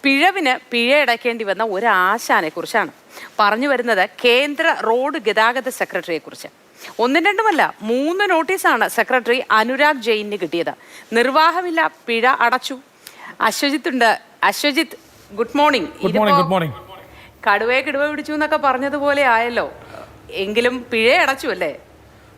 പിഴവിന് പിഴയടയ്ക്കേണ്ടി വന്ന ഒരു ആശാനെ കുറിച്ചാണ് പറഞ്ഞു വരുന്നത്. കേന്ദ്ര റോഡ് ഗതാഗത സെക്രട്ടറിയെ കുറിച്ച്. ഒന്നും രണ്ടുമല്ല, 3 നോട്ടീസാണ് സെക്രട്ടറി അനുരാഗ് ജെയിനിന് കിട്ടിയത്. നിർവാഹമില്ല, പിഴ അടച്ചു. അശ്വജിത്ത് ഉണ്ട്. Ashwajith, good morning. കടുവയെ കിടുവ പിടിച്ചു എന്നൊക്കെ പറഞ്ഞതുപോലെ ആയല്ലോ. എങ്കിലും പിഴ അടച്ചു അല്ലേ?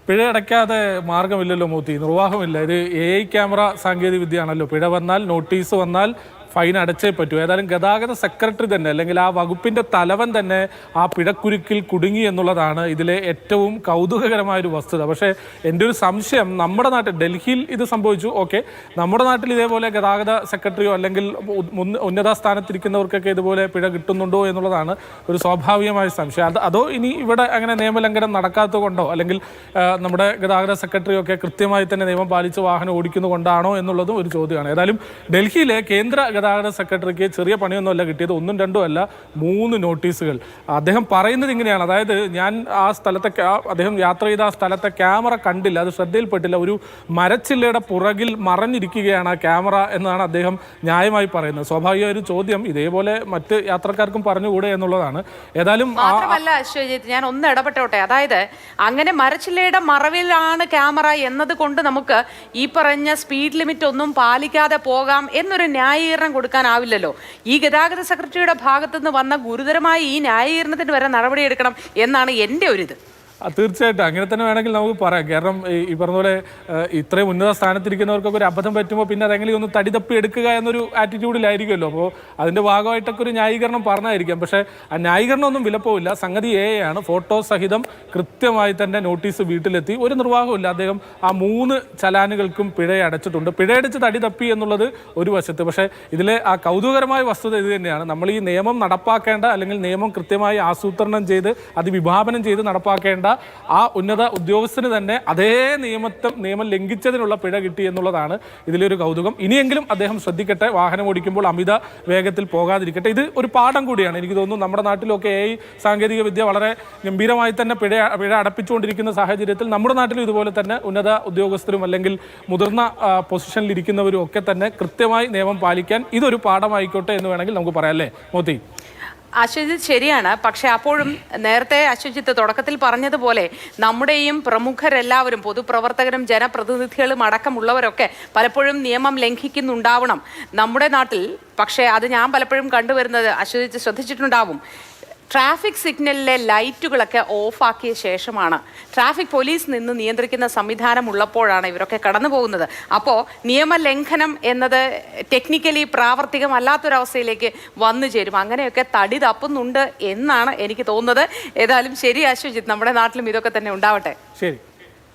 പിഴ അടയ്ക്കാതെ മാർഗമില്ലല്ലോ മോത്തി, നിർവാഹമില്ല. ഇത് AI ക്യാമറ സാങ്കേതിക വിദ്യയാണല്ലോ. പിഴ വന്നാൽ, നോട്ടീസ് വന്നാൽ ഫൈൻ അടച്ചേ പറ്റൂ. ഏതായാലും ഗതാഗത സെക്രട്ടറി തന്നെ, അല്ലെങ്കിൽ ആ വകുപ്പിൻ്റെ തലവൻ തന്നെ ആ പിഴക്കുരുക്കിൽ കുടുങ്ങി എന്നുള്ളതാണ് ഇതിലെ ഏറ്റവും കൗതുകകരമായൊരു വസ്തുത. പക്ഷേ എൻ്റെ ഒരു സംശയം, നമ്മുടെ നാട്ടിൽ ഡൽഹിയിൽ ഇത് സംഭവിച്ചു, ഓക്കെ, നമ്മുടെ നാട്ടിൽ ഇതേപോലെ ഗതാഗത സെക്രട്ടറിയോ അല്ലെങ്കിൽ ഉന്നത സ്ഥാനത്തിരിക്കുന്നവർക്കൊക്കെ ഇതുപോലെ പിഴ കിട്ടുന്നുണ്ടോ എന്നുള്ളതാണ് ഒരു സ്വാഭാവികമായ സംശയം. അതോ ഇനി ഇവിടെ അങ്ങനെ നിയമലംഘനം നടക്കാത്തത് കൊണ്ടോ, അല്ലെങ്കിൽ നമ്മുടെ ഗതാഗത സെക്രട്ടറിയൊക്കെ കൃത്യമായി തന്നെ നിയമം പാലിച്ച് വാഹനം ഓടിക്കുന്നതുകൊണ്ടാണോ എന്നുള്ളതും ഒരു ചോദ്യമാണ്. ഏതായാലും ഡൽഹിയിലെ കേന്ദ്ര ഗതാഗത സെക്രട്ടറിക്ക് ചെറിയ പണിയൊന്നുമല്ല കിട്ടിയത്. 1ഉം 2ഉം അല്ല, 3 നോട്ടീസുകൾ. അദ്ദേഹം പറയുന്നത് ഇങ്ങനെയാണ്, അതായത് ഞാൻ ആ സ്ഥലത്തെ, അദ്ദേഹം യാത്ര ചെയ്ത ആ സ്ഥലത്തെ ക്യാമറ കണ്ടില്ല, അത് ശ്രദ്ധയിൽപ്പെട്ടില്ല, ഒരു മരച്ചില്ലയുടെ പുറകിൽ മറഞ്ഞിരിക്കുകയാണ് ആ ക്യാമറ എന്നാണ് അദ്ദേഹം ന്യായമായി പറയുന്നത്. സ്വാഭാവികമായ ഒരു ചോദ്യം ഇതേപോലെ മറ്റ് യാത്രക്കാർക്കും പറഞ്ഞുകൂടെ എന്നുള്ളതാണ്. ഏതായാലും മാത്രമല്ല അശ്വജിത്ത്, ഞാൻ ഒന്ന് ഇടപെട്ടോട്ടെ. അതായത് അങ്ങനെ മരച്ചില്ലയുടെ മറവിലാണ് ക്യാമറ എന്നത് കൊണ്ട് നമുക്ക് ഈ പറഞ്ഞ സ്പീഡ് ലിമിറ്റ് ഒന്നും പാലിക്കാതെ പോകാം എന്നൊരു ന്യായീകരണം കൊടുക്കാനാവില്ലല്ലോ. ഈ ഗതാഗത സെക്രട്ടറിയുടെ ഭാഗത്തുനിന്ന് വന്ന ഗുരുതരമായ ഈ ന്യായീകരണത്തിന് വരെ നടപടിയെടുക്കണം എന്നാണ് എൻ്റെ ഒരിത്. തീർച്ചയായിട്ടും അങ്ങനെ തന്നെ വേണമെങ്കിൽ നമുക്ക് പറയാം. കാരണം ഈ പറഞ്ഞ പോലെ ഇത്രയും ഉന്നത സ്ഥാനത്തിരിക്കുന്നവർക്കൊക്കെ ഒരു അബദ്ധം പറ്റുമ്പോൾ പിന്നെ അതെങ്കിലും ഒന്ന് തടി തപ്പി എടുക്കുക എന്നൊരു ആറ്റിറ്റ്യൂഡിലായിരിക്കുമല്ലോ. അപ്പോൾ അതിൻ്റെ ഭാഗമായിട്ടൊക്കെ ഒരു ന്യായീകരണം പറഞ്ഞായിരിക്കാം. പക്ഷേ ആ ന്യായീകരണമൊന്നും വിലപ്പോവില്ല. സംഗതി ആണ്. ഫോട്ടോ സഹിതം കൃത്യമായി തന്നെ നോട്ടീസ് വീട്ടിലെത്തി. ഒരു നിർവാഹമില്ല. അദ്ദേഹം ആ 3 ചലാനുകൾക്കും പിഴ അടച്ചിട്ടുണ്ട്. പിഴയടിച്ച് തടി തപ്പി എന്നുള്ളത് ഒരു വശത്ത്. പക്ഷേ ഇതിലെ ആ കൗതുകകരമായ വസ്തുത ഇത് തന്നെയാണ്. നമ്മൾ ഈ നിയമം നടപ്പാക്കേണ്ട, അല്ലെങ്കിൽ നിയമം കൃത്യമായി ആസൂത്രണം ചെയ്ത് അത് വിഭാവനം ചെയ്ത് നടപ്പാക്കേണ്ട ആ ഉന്നത ഉദ്യോഗസ്ഥന് തന്നെ അതേ നിയമം ലംഘിച്ചതിനുള്ള പിഴ കിട്ടി എന്നുള്ളതാണ് ഇതിലൊരു കൗതുകം. ഇനിയെങ്കിലും അദ്ദേഹം ശ്രദ്ധിക്കട്ടെ, വാഹനം ഓടിക്കുമ്പോൾ അമിത വേഗത്തിൽ പോകാതിരിക്കട്ടെ. ഇത് ഒരു പാഠം കൂടിയാണ്. എനിക്ക് തോന്നുന്നു നമ്മുടെ നാട്ടിലൊക്കെ AI സാങ്കേതിക വിദ്യ വളരെ ഗംഭീരമായി തന്നെ പിഴ അടപ്പിച്ചുകൊണ്ടിരിക്കുന്ന സാഹചര്യത്തിൽ നമ്മുടെ നാട്ടിലും ഇതുപോലെ തന്നെ ഉന്നത ഉദ്യോഗസ്ഥരും അല്ലെങ്കിൽ മുതിർന്ന പൊസിഷനിലിരിക്കുന്നവരും ഒക്കെ തന്നെ കൃത്യമായി നിയമം പാലിക്കാൻ ഇതൊരു പാഠമായിക്കോട്ടെ എന്ന് വേണമെങ്കിൽ നമുക്ക് പറയാം, അല്ലേ മോത്തി? അശ്വജിത്ത് ശരിയാണ്. പക്ഷെ അപ്പോഴും നേരത്തെ അശ്വജിത്ത് തുടക്കത്തിൽ പറഞ്ഞതുപോലെ നമ്മുടെയും പ്രമുഖരെല്ലാവരും, പൊതുപ്രവർത്തകരും ജനപ്രതിനിധികളും അടക്കമുള്ളവരൊക്കെ പലപ്പോഴും നിയമം ലംഘിക്കുന്നുണ്ടാവണം നമ്മുടെ നാട്ടിൽ. പക്ഷേ അത് ഞാൻ പലപ്പോഴും കണ്ടുവരുന്നത്, അശ്വജിത്ത് ശ്രദ്ധിച്ചിട്ടുണ്ടാവും, ട്രാഫിക് സിഗ്നലിലെ ലൈറ്റുകളൊക്കെ ഓഫാക്കിയ ശേഷമാണ് ട്രാഫിക് പോലീസ് നിന്ന് നിയന്ത്രിക്കുന്ന സംവിധാനം ഉള്ളപ്പോഴാണ് ഇവരൊക്കെ കടന്നു പോകുന്നത്. അപ്പോൾ നിയമലംഘനം എന്നത് ടെക്നിക്കലി പ്രാവർത്തികമല്ലാത്തൊരവസ്ഥയിലേക്ക് വന്നു ചേരും. അങ്ങനെയൊക്കെ തടി തപ്പുന്നുണ്ട് എന്നാണ് എനിക്ക് തോന്നുന്നത്. ഏതായാലും ശരി അശ്വജിത്ത്, നമ്മുടെ നാട്ടിലും ഇതൊക്കെ തന്നെ ഉണ്ടാവട്ടെ. ശരി.